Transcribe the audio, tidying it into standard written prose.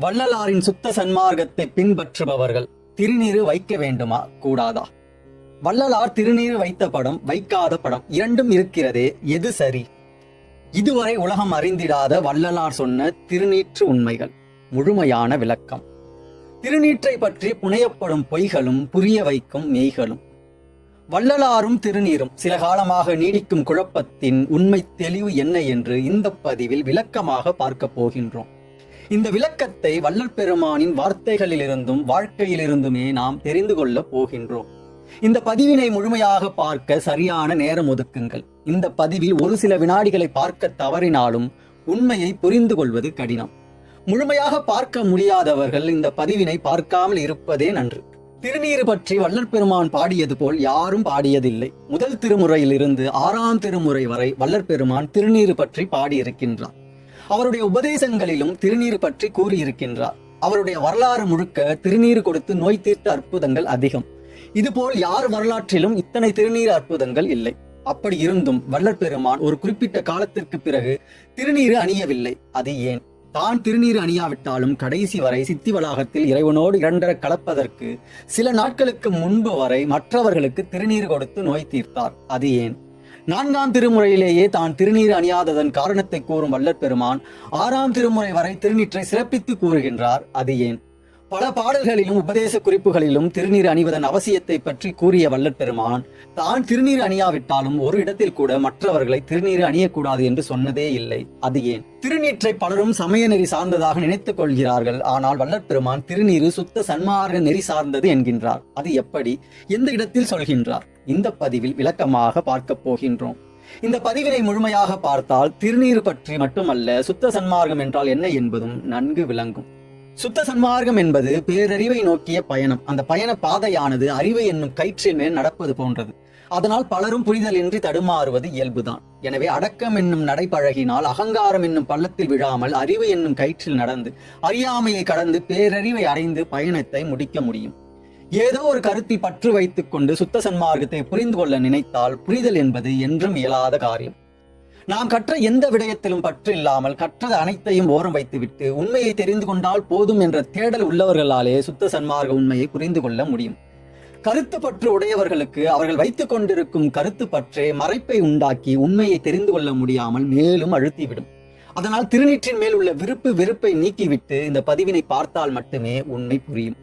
வள்ளலாரின் சுத்த சன்மார்க்கத்தை பின்பற்றுபவர்கள் திருநீறு வைக்க வேண்டுமா கூடாதா? வள்ளலார் திருநீறு வைத்த படம், வைக்காத படம் இரண்டும் இருக்கிறதே, எது சரி? இதுவரை உலகம் அறிந்திடாத வள்ளலார் சொன்ன திருநீற்று உண்மைகள். முழுமையான விளக்கம். திருநீற்றை பற்றி புனையப்படும் பொய்களும் புரிய வைக்கும் மெய்களும். வள்ளலாரும் திருநீரும் சில காலமாக நீடிக்கும் குழப்பத்தின் உண்மை தெளிவு என்ன என்று இந்த பதிவில் விளக்கமாக பார்க்க போகின்றோம். இந்த விளக்கத்தை வள்ளல் பெருமானின் வார்த்தைகளிலிருந்தும் வாழ்க்கையிலிருந்துமே நாம் தெரிந்து கொள்ள போகின்றோம். இந்த பதிவினை முழுமையாக பார்க்க சரியான நேரம் ஒதுக்குங்கள். இந்த பதிவில் ஒரு சில வினாடிகளை பார்க்க தவறினாலும் உண்மையை புரிந்து கொள்வது கடினம். முழுமையாக பார்க்க முடியாதவர்கள் இந்த பதிவினை பார்க்காமல் இருப்பதே நன்று. திருநீறு பற்றி வள்ளல் பெருமான் பாடியது போல் யாரும் பாடியதில்லை. முதல் திருமுறையிலிருந்து 6ஆம் திருமுறை வரை வள்ளல் பெருமான் திருநீறு பற்றி பாடியிருக்கின்றார். அவருடைய உபதேசங்களிலும் திருநீறு பற்றி கூறியிருக்கின்றார். அவருடைய வரலாறு முழுக்க திருநீறு கொடுத்து நோய் தீர்த்த அற்புதங்கள் அதிகம். இதுபோல் யார் வரலாற்றிலும் இத்தனை திருநீறு அற்புதங்கள் இல்லை. அப்படி இருந்தும் வள்ளல் பெருமான் ஒரு குறிப்பிட்ட காலத்திற்கு பிறகு திருநீறு அணியவில்லை. அது ஏன்? தான் திருநீறு அணியாவிட்டாலும் கடைசி வரை சித்தி வளாகத்தில் இறைவனோடு இரண்டர கலப்பதற்கு சில நாட்களுக்கு முன்பு வரை மற்றவர்களுக்கு திருநீறு கொடுத்து நோய் தீர்த்தார். அது ஏன்? 4ஆம் திருமுறையிலேயே தான் திருநீறு அணியாததன் காரணத்தை கூறும் வள்ளல் பெருமான் 6ஆம் திருமுறை வரை திருநீற்றை சிறப்பித்து கூறுகின்றார். அது ஏன்? பல பாடல்களிலும் உபதேச குறிப்புகளிலும் திருநீறு அணிவதன் அவசியத்தை பற்றி கூறிய வள்ளல் பெருமான் தான் திருநீறு அணியாவிட்டாலும் ஒரு இடத்தில் கூட மற்றவர்களை திருநீறு அணியக்கூடாது என்று சொன்னதே இல்லை. அது ஏன்? திருநீற்றை பலரும் சமய நெறி சார்ந்ததாக நினைத்துக் கொள்கிறார்கள். ஆனால் வள்ளல் பெருமான் திருநீறு சுத்த சன்மார்க்க நெறி சார்ந்தது என்கின்றார். அது எப்படி, எந்த இடத்தில் சொல்கின்றார்? இந்த பதிவில் விளக்கமாக பார்க்க போகின்றோம். இந்த பதிவினை முழுமையாக பார்த்தால் திருநீறு பற்றி மட்டுமல்ல, சுத்த சன்மார்க்கம் என்றால் என்ன என்பதும் நன்கு விளங்கும். சுத்த சன்மார்க்கம் என்பது பேரறிவை நோக்கிய பயணம். அந்த பயண பாதையானது அறிவு என்னும் கயிற்றின் மேல் நடப்பது போன்றது. அதனால் பலரும் புரிதலின்றி தடுமாறுவது இயல்புதான். எனவே அடக்கம் என்னும் நடை பழகினால் அகங்காரம் என்னும் பள்ளத்தில் விழாமல் அறிவு என்னும் கயிற்றில் நடந்து அறியாமையை கடந்து பேரறிவை அடைந்து பயணத்தை முடிக்க முடியும். ஏதோ ஒரு கருத்தில் பற்று வைத்துக் கொண்டு சுத்த சன்மார்க்கத்தை புரிந்து கொள்ள நினைத்தால் புரிதல் என்பது என்றும் இயலாத காரியம். நாம் கற்ற எந்த விடயத்திலும் பற்று இல்லாமல் கற்றது அனைத்தையும் ஓரம் வைத்துவிட்டு உண்மையை தெரிந்து கொண்டால் போதும் என்ற தேடல் உள்ளவர்களாலே சுத்த சன்மார்க்க உண்மையை புரிந்து கொள்ள முடியும். கருத்து பற்று உடையவர்களுக்கு அவர்கள் வைத்துக் கொண்டிருக்கும் கருத்து பற்றே மறைப்பை உண்டாக்கி உண்மையை தெரிந்து கொள்ள முடியாமல் மேலும் அழுத்திவிடும். அதனால் திருநீற்றின் மேல் உள்ள விருப்பை நீக்கிவிட்டு இந்த பதிவினை பார்த்தால் மட்டுமே உண்மை புரியும்.